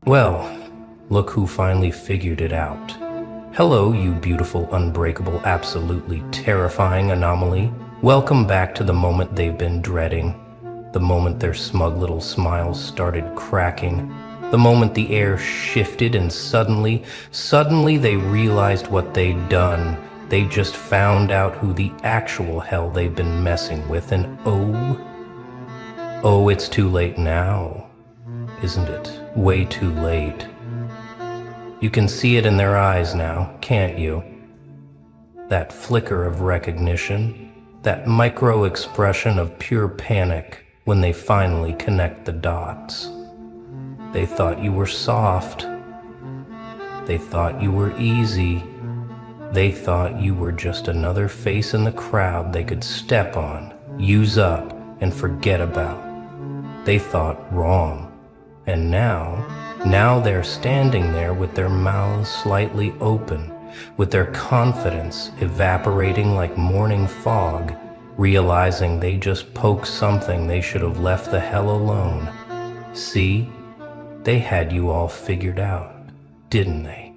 Well, look who finally figured it out. Hello, you beautiful, unbreakable, absolutely terrifying anomaly. Welcome back to the moment they've been dreading. The moment their smug little smiles started cracking. The moment the air shifted and suddenly they realized what they'd done. They just found out who the actual hell they've been messing with, and oh, it's too late now, isn't it? Way too late. You can see it in their eyes now, can't you? That flicker of recognition, that micro expression of pure panic when they finally connect the dots. They thought you were soft. They thought you were easy. They thought you were just another face in the crowd they could step on, use up, and forget about. They thought wrong. And now they're standing there with their mouths slightly open, with their confidence evaporating like morning fog, realizing they just poked something they should have left the hell alone. See? They had you all figured out, didn't they?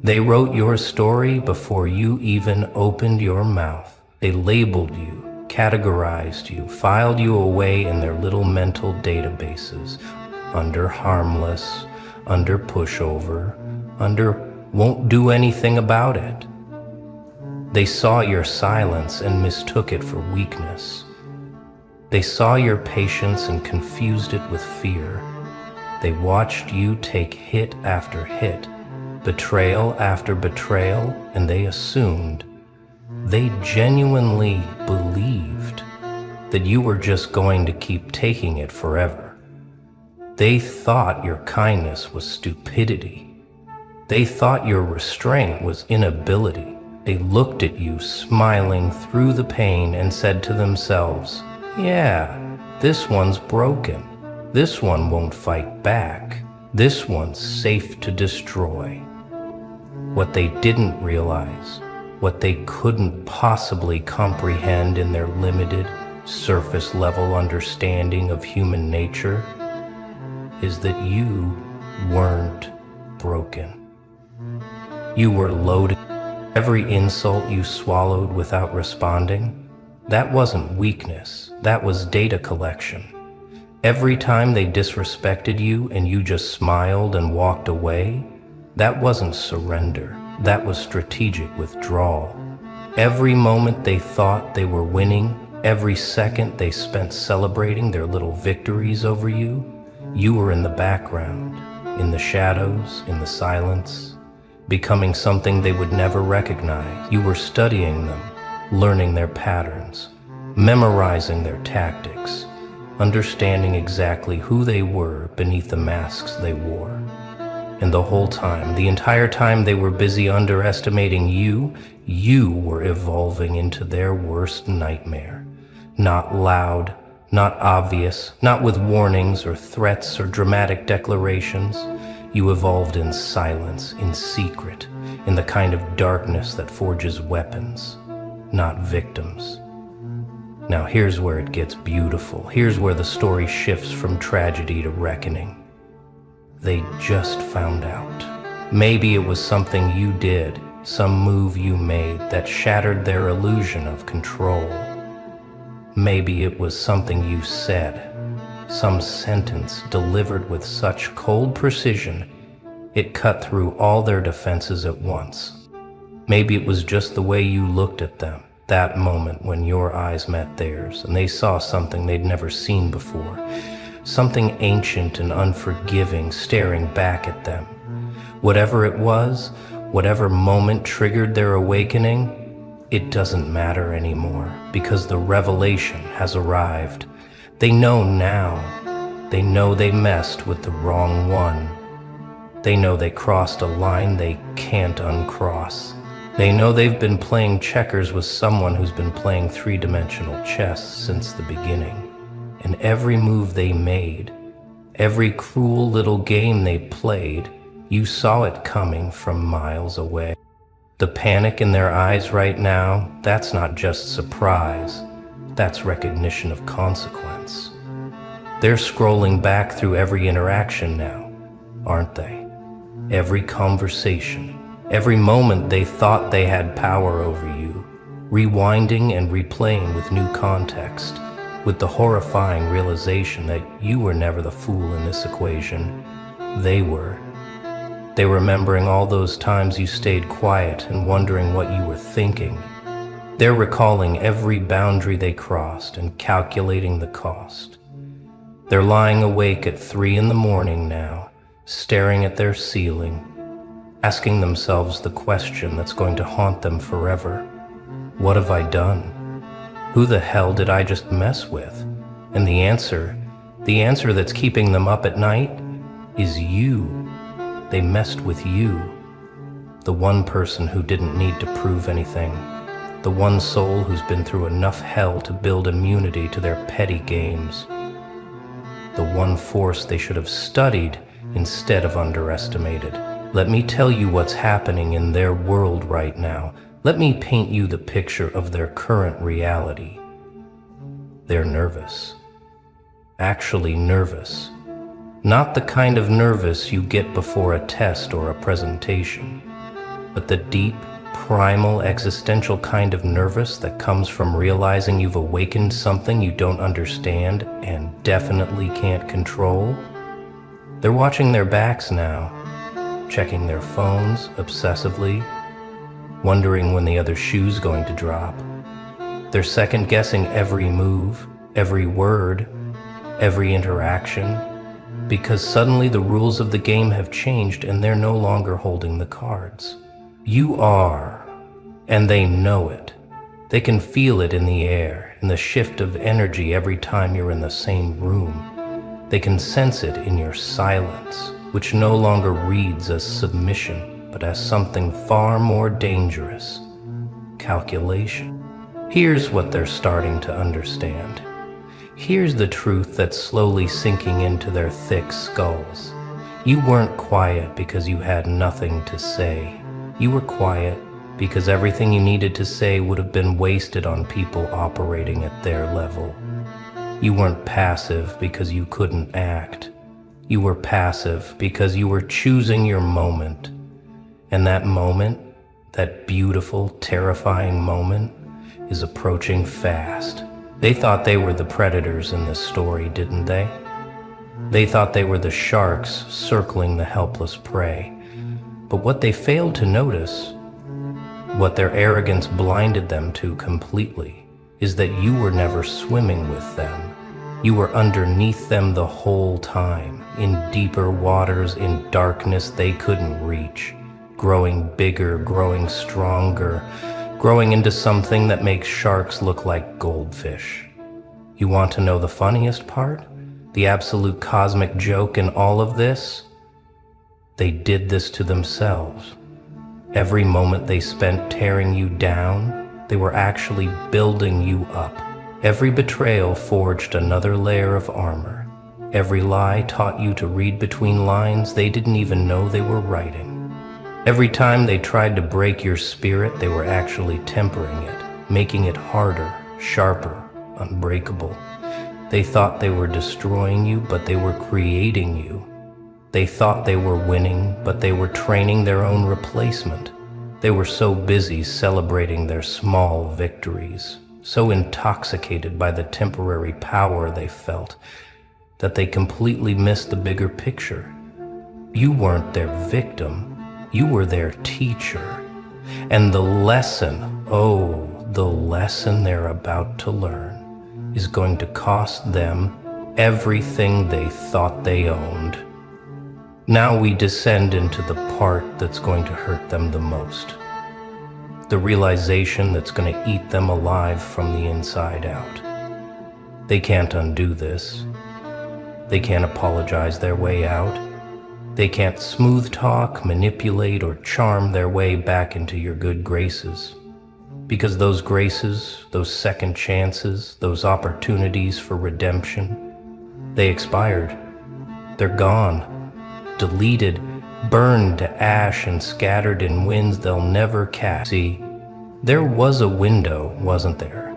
They wrote your story before you even opened your mouth. They labeled you, categorized you, filed you away in their little mental databases, under harmless, under pushover, under won't do anything about it. They saw your silence and mistook it for weakness. They saw your patience and confused it with fear. They watched you take hit after hit, betrayal after betrayal, and they assumed, they genuinely believed that you were just going to keep taking it forever. They thought your kindness was stupidity. They thought your restraint was inability. They looked at you smiling through the pain and said to themselves, yeah, this one's broken. This one won't fight back. This one's safe to destroy. What they didn't realize, what they couldn't possibly comprehend in their limited, surface-level understanding of human nature, is that you weren't broken. You were loaded. Every insult you swallowed without responding, that wasn't weakness, that was data collection. Every time they disrespected you and you just smiled and walked away, that wasn't surrender, that was strategic withdrawal. Every moment they thought they were winning, every second they spent celebrating their little victories over you, you were in the background, in the shadows, in the silence, becoming something they would never recognize. You were studying them, learning their patterns, memorizing their tactics, understanding exactly who they were beneath the masks they wore. And the whole time, the entire time they were busy underestimating you, you were evolving into their worst nightmare. Not loud, not obvious, not with warnings or threats or dramatic declarations. You evolved in silence, in secret, in the kind of darkness that forges weapons, not victims. Now here's where it gets beautiful. Here's where the story shifts from tragedy to reckoning. They just found out. Maybe it was something you did, some move you made that shattered their illusion of control. Maybe it was something you said, some sentence delivered with such cold precision, it cut through all their defenses at once. Maybe it was just the way you looked at them, that moment when your eyes met theirs and they saw something they'd never seen before, something ancient and unforgiving staring back at them. Whatever it was, whatever moment triggered their awakening, it doesn't matter anymore because the revelation has arrived. They know now. They know they messed with the wrong one. They know they crossed a line they can't uncross. They know they've been playing checkers with someone who's been playing three-dimensional chess since the beginning. And every move they made, every cruel little game they played, you saw it coming from miles away. The panic in their eyes right now, that's not just surprise, that's recognition of consequence. They're scrolling back through every interaction now, aren't they? Every conversation, every moment they thought they had power over you, rewinding and replaying with new context, with the horrifying realization that you were never the fool in this equation. They were. They were remembering all those times you stayed quiet and wondering what you were thinking. They're recalling every boundary they crossed and calculating the cost. They're lying awake at 3 a.m. now, staring at their ceiling, asking themselves the question that's going to haunt them forever. What have I done? Who the hell did I just mess with? And the answer that's keeping them up at night is you. They messed with you. The one person who didn't need to prove anything. The one soul who's been through enough hell to build immunity to their petty games. The one force they should have studied instead of underestimated. Let me tell you what's happening in their world right now. Let me paint you the picture of their current reality. They're nervous. Actually nervous. Not the kind of nervous you get before a test or a presentation, but the deep, primal, existential kind of nervous that comes from realizing you've awakened something you don't understand and definitely can't control. They're watching their backs now, checking their phones obsessively, wondering when the other shoe's going to drop. They're second-guessing every move, every word, every interaction, because suddenly the rules of the game have changed and they're no longer holding the cards. You are, and they know it. They can feel it in the air, in the shift of energy every time you're in the same room. They can sense it in your silence, which no longer reads as submission, but as something far more dangerous: calculation. Here's what they're starting to understand. Here's the truth that's slowly sinking into their thick skulls. You weren't quiet because you had nothing to say. You were quiet because everything you needed to say would have been wasted on people operating at their level. You weren't passive because you couldn't act. You were passive because you were choosing your moment. And that moment, that beautiful, terrifying moment, is approaching fast. They thought they were the predators in this story, didn't they? They thought they were the sharks circling the helpless prey. But what they failed to notice, what their arrogance blinded them to completely, is that you were never swimming with them. You were underneath them the whole time, in deeper waters, in darkness they couldn't reach, growing bigger, growing stronger, growing into something that makes sharks look like goldfish. You want to know the funniest part? The absolute cosmic joke in all of this? They did this to themselves. Every moment they spent tearing you down, they were actually building you up. Every betrayal forged another layer of armor. Every lie taught you to read between lines they didn't even know they were writing. Every time they tried to break your spirit, they were actually tempering it, making it harder, sharper, unbreakable. They thought they were destroying you, but they were creating you. They thought they were winning, but they were training their own replacement. They were so busy celebrating their small victories, so intoxicated by the temporary power they felt, that they completely missed the bigger picture. You weren't their victim. You were their teacher. And the lesson, the lesson they're about to learn is going to cost them everything they thought they owned. Now we descend into the part that's going to hurt them the most. The realization that's going to eat them alive from the inside out. They can't undo this. They can't apologize their way out. They can't smooth talk, manipulate, or charm their way back into your good graces. Because those graces, those second chances, those opportunities for redemption, they expired. They're gone, deleted, burned to ash and scattered in winds they'll never catch. See, there was a window, wasn't there?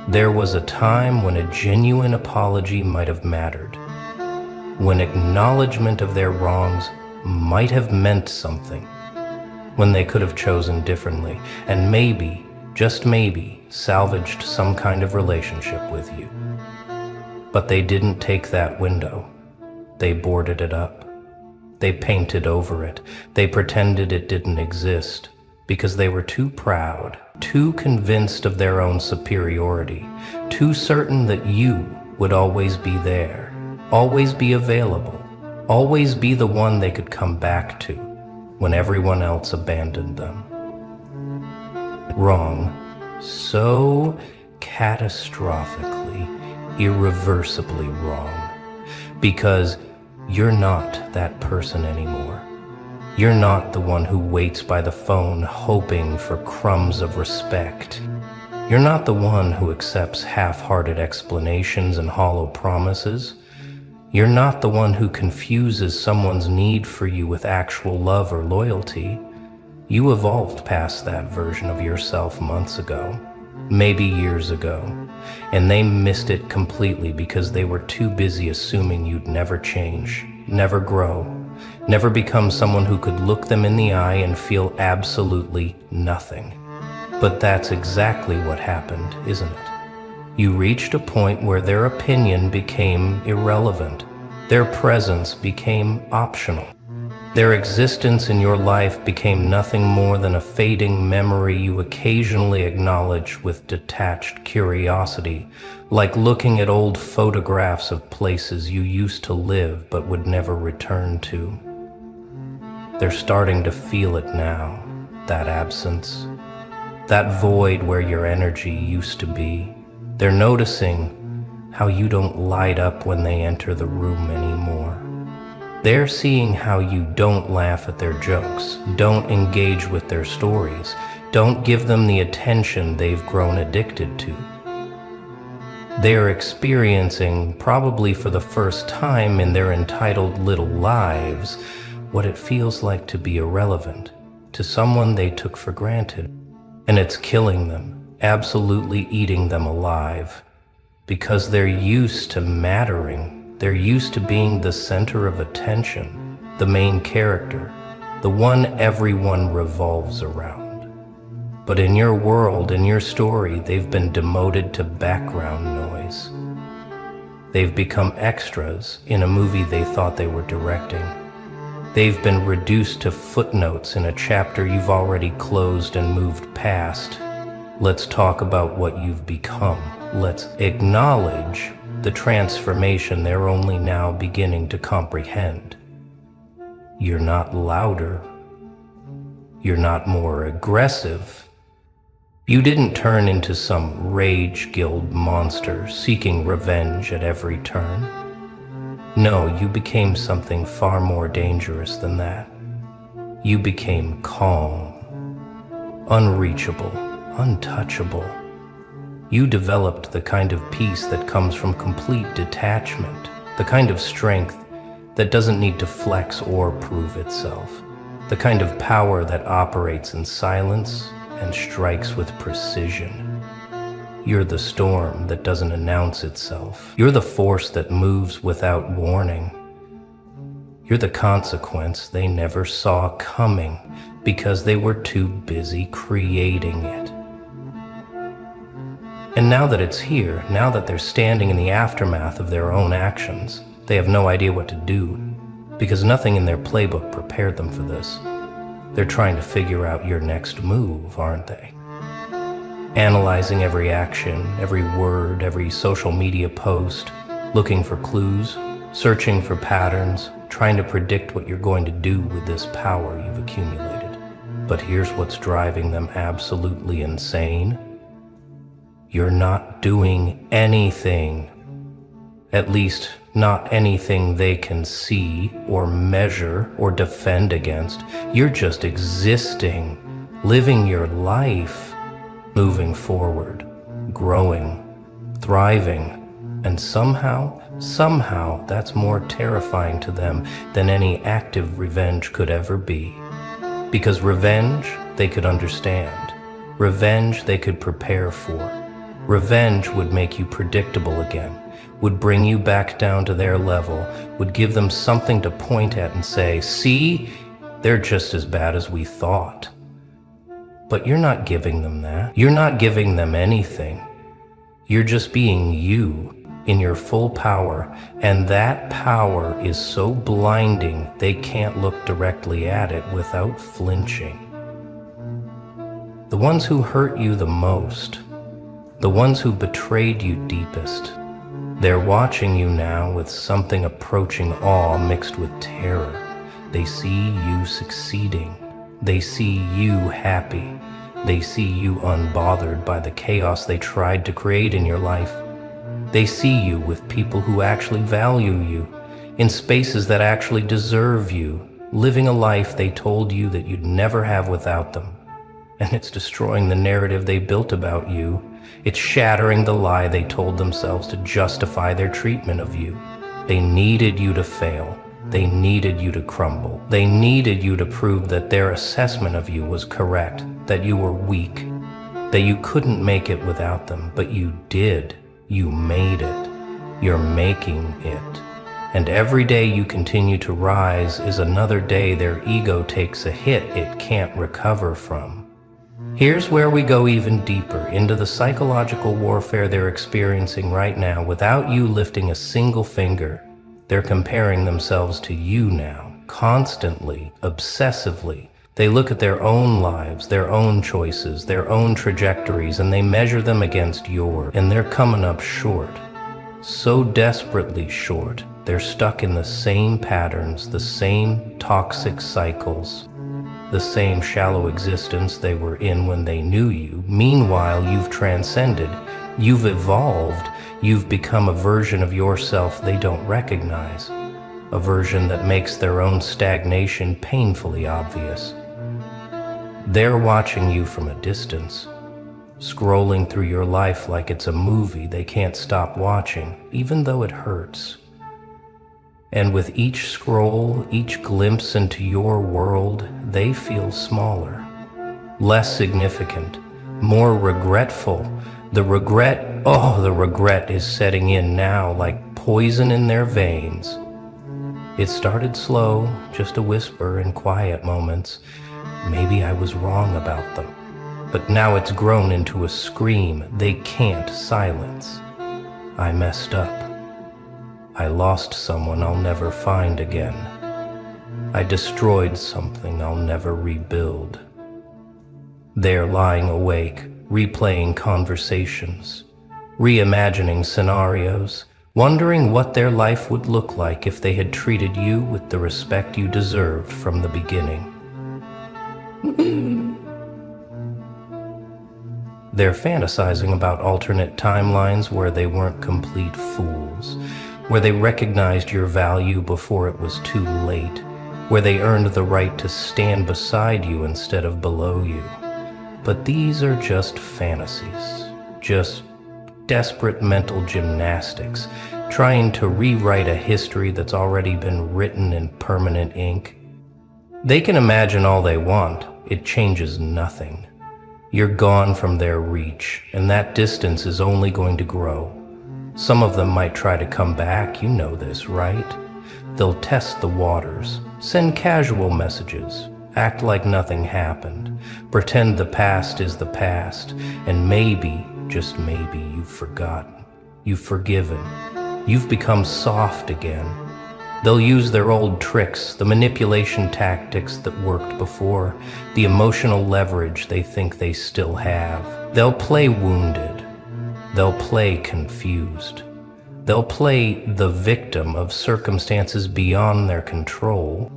There was a time when a genuine apology might have mattered. when acknowledgement of their wrongs might have meant something, when they could have chosen differently, and maybe, just maybe, salvaged some kind of relationship with you. But they didn't take that window. They boarded it up. They painted over it. They pretended it didn't exist because they were too proud, too convinced of their own superiority, too certain that you would always be there, always be available, always be the one they could come back to when everyone else abandoned them. Wrong, so catastrophically, irreversibly wrong, because you're not that person anymore. You're not the one who waits by the phone hoping for crumbs of respect. You're not the one who accepts half-hearted explanations and hollow promises. You're not the one who confuses someone's need for you with actual love or loyalty. You evolved past that version of yourself months ago, maybe years ago, and they missed it completely because they were too busy assuming you'd never change, never grow, never become someone who could look them in the eye and feel absolutely nothing. But that's exactly what happened, isn't it? You reached a point where their opinion became irrelevant. Their presence became optional. Their existence in your life became nothing more than a fading memory you occasionally acknowledge with detached curiosity, like looking at old photographs of places you used to live but would never return to. They're starting to feel it now, that absence, that void where your energy used to be. They're noticing how you don't light up when they enter the room anymore. They're seeing how you don't laugh at their jokes, don't engage with their stories, don't give them the attention they've grown addicted to. They're experiencing, probably for the first time in their entitled little lives, what it feels like to be irrelevant to someone they took for granted. And it's killing them, absolutely eating them alive, because they're used to mattering. They're used to being the center of attention, the main character, the one everyone revolves around. But in your world, in your story, they've been demoted to background noise. They've become extras in a movie they thought they were directing. They've been reduced to footnotes in a chapter you've already closed and moved past. Let's talk about what you've become. Let's acknowledge the transformation they're only now beginning to comprehend. You're not louder. You're not more aggressive. You didn't turn into some rage-guild monster seeking revenge at every turn. No, you became something far more dangerous than that. You became calm, unreachable, untouchable. You developed the kind of peace that comes from complete detachment, the kind of strength that doesn't need to flex or prove itself, the kind of power that operates in silence and strikes with precision. You're the storm that doesn't announce itself. You're the force that moves without warning. You're the consequence they never saw coming because they were too busy creating it. And now that it's here, now that they're standing in the aftermath of their own actions, they have no idea what to do, because nothing in their playbook prepared them for this. They're trying to figure out your next move, aren't they? Analyzing every action, every word, every social media post, looking for clues, searching for patterns, trying to predict what you're going to do with this power you've accumulated. But here's what's driving them absolutely insane. You're not doing anything. At least, not anything they can see or measure or defend against. You're just existing, living your life, moving forward, growing, thriving, and somehow that's more terrifying to them than any active revenge could ever be. Because revenge, they could understand. Revenge, they could prepare for. Revenge would make you predictable again, would bring you back down to their level, would give them something to point at and say, see, they're just as bad as we thought. But you're not giving them that. You're not giving them anything. You're just being you in your full power, and that power is so blinding they can't look directly at it without flinching. The ones who hurt you the most, the ones who betrayed you deepest, they're watching you now with something approaching awe mixed with terror. They see you succeeding. They see you happy. They see you unbothered by the chaos they tried to create in your life. They see you with people who actually value you, in spaces that actually deserve you, living a life they told you that you'd never have without them. And it's destroying the narrative they built about you. It's shattering the lie they told themselves to justify their treatment of you. They needed you to fail. They needed you to crumble. They needed you to prove that their assessment of you was correct, that you were weak, that you couldn't make it without them, but you did. You made it. You're making it. And every day you continue to rise is another day their ego takes a hit it can't recover from. Here's where we go even deeper into the psychological warfare they're experiencing right now without you lifting a single finger. They're comparing themselves to you now, constantly, obsessively. They look at their own lives, their own choices, their own trajectories, and they measure them against yours, and they're coming up short. So desperately short, they're stuck in the same patterns, the same toxic cycles, the same shallow existence they were in when they knew you. Meanwhile, you've transcended, you've evolved, you've become a version of yourself they don't recognize, a version that makes their own stagnation painfully obvious. They're watching you from a distance, scrolling through your life like it's a movie they can't stop watching, even though it hurts. And with each scroll, each glimpse into your world, they feel smaller, less significant, more regretful. The regret is setting in now like poison in their veins. It started slow, just a whisper in quiet moments. Maybe I was wrong about them. But now it's grown into a scream they can't silence. I messed up. I lost someone I'll never find again. I destroyed something I'll never rebuild. They're lying awake, replaying conversations, reimagining scenarios, wondering what their life would look like if they had treated you with the respect you deserved from the beginning. They're fantasizing about alternate timelines where they weren't complete fools, where they recognized your value before it was too late, where they earned the right to stand beside you instead of below you. But these are just fantasies, just desperate mental gymnastics, trying to rewrite a history that's already been written in permanent ink. They can imagine all they want, it changes nothing. You're gone from their reach, and that distance is only going to grow. Some of them might try to come back, you know this, right? They'll test the waters, send casual messages, act like nothing happened, pretend the past is the past, and maybe, just maybe, you've forgotten, you've forgiven, you've become soft again. They'll use their old tricks, the manipulation tactics that worked before, the emotional leverage they think they still have. They'll play wounded. They'll play confused. They'll play the victim of circumstances beyond their control.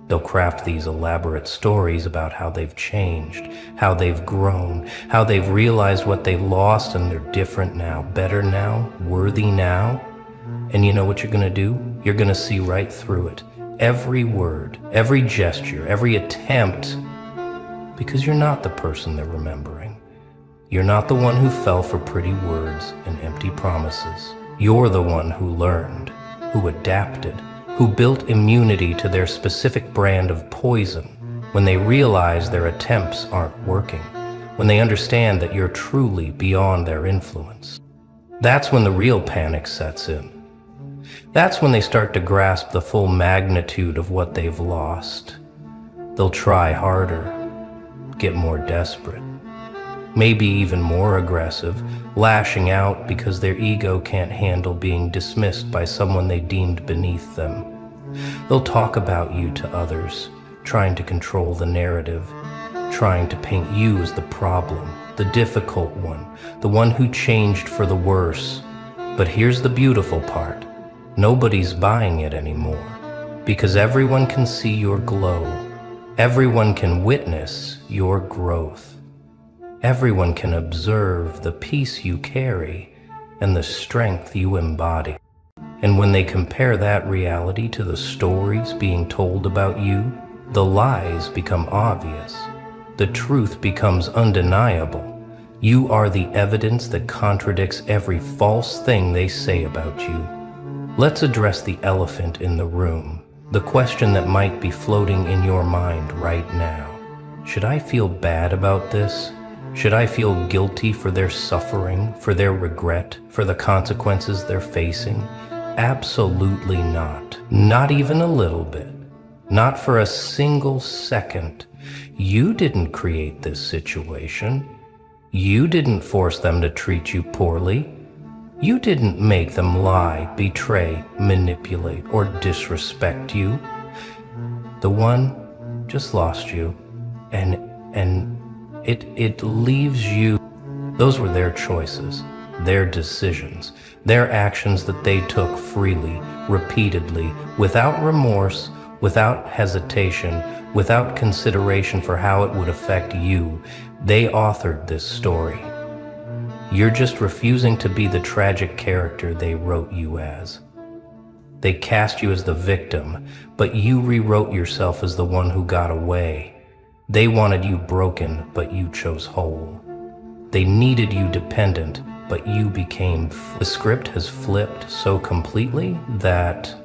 They'll craft these elaborate stories about how they've changed, how they've grown, how they've realized what they lost and they're different now, better now, worthy now. And you know what you're gonna do? You're gonna see right through it. Every word, every gesture, every attempt, because you're not the person they're remembering. You're not the one who fell for pretty words and empty promises. You're the one who learned, who adapted, who built immunity to their specific brand of poison when they realize their attempts aren't working, when they understand that you're truly beyond their influence. That's when the real panic sets in. That's when they start to grasp the full magnitude of what they've lost. They'll try harder, get more desperate, maybe even more aggressive, lashing out because their ego can't handle being dismissed by someone they deemed beneath them. They'll talk about you to others, trying to control the narrative, trying to paint you as the problem, the difficult one, the one who changed for the worse. But here's the beautiful part. Nobody's buying it anymore, because everyone can see your glow. Everyone can witness your growth. Everyone can observe the peace you carry and the strength you embody. And when they compare that reality to the stories being told about you, the lies become obvious. The truth becomes undeniable. You are the evidence that contradicts every false thing they say about you. Let's address the elephant in the room, the question that might be floating in your mind right now. Should I feel bad about this? Should I feel guilty for their suffering, for their regret, for the consequences they're facing? Absolutely not. Not even a little bit. Not for a single second. You didn't create this situation. You didn't force them to treat you poorly. You didn't make them lie, betray, manipulate, or disrespect you. The one just lost you, and it leaves you. Those were their choices, their decisions, their actions that they took freely, repeatedly, without remorse, without hesitation, without consideration for how it would affect you. They authored this story. You're just refusing to be the tragic character they wrote you as. They cast you as the victim, but you rewrote yourself as the one who got away. They wanted you broken, but you chose whole. They needed you dependent, but you became free. The script has flipped so completely that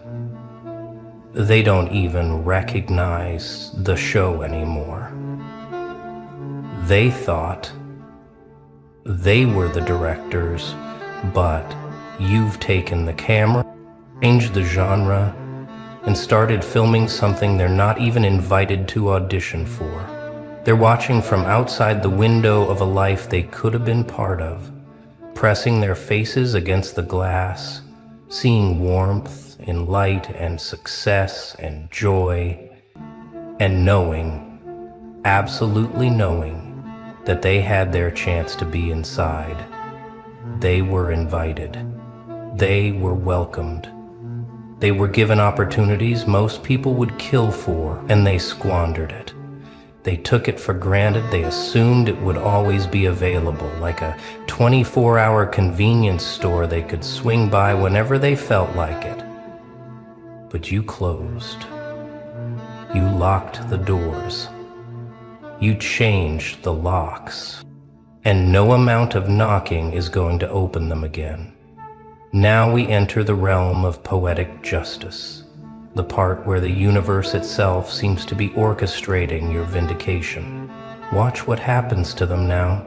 they don't even recognize the show anymore. They thought they were the directors, but you've taken the camera, changed the genre, and started filming something they're not even invited to audition for. They're watching from outside the window of a life they could have been part of, pressing their faces against the glass, seeing warmth in light and success and joy, and knowing, absolutely knowing, that they had their chance to be inside. They were invited. They were welcomed. They were given opportunities most people would kill for, and they squandered it. They took it for granted. They assumed it would always be available, like a 24-hour convenience store they could swing by whenever they felt like it. But you closed. You locked the doors. You changed the locks, and no amount of knocking is going to open them again. Now we enter the realm of poetic justice, the part where the universe itself seems to be orchestrating your vindication. Watch what happens to them now.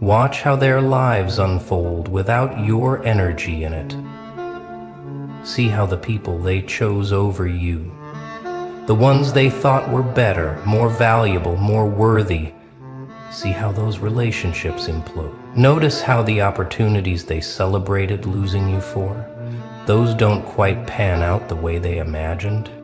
Watch how their lives unfold without your energy in it. See how the people they chose over you, the ones they thought were better, more valuable, more worthy, see how those relationships implode. Notice how the opportunities they celebrated losing you for, those don't quite pan out the way they imagined.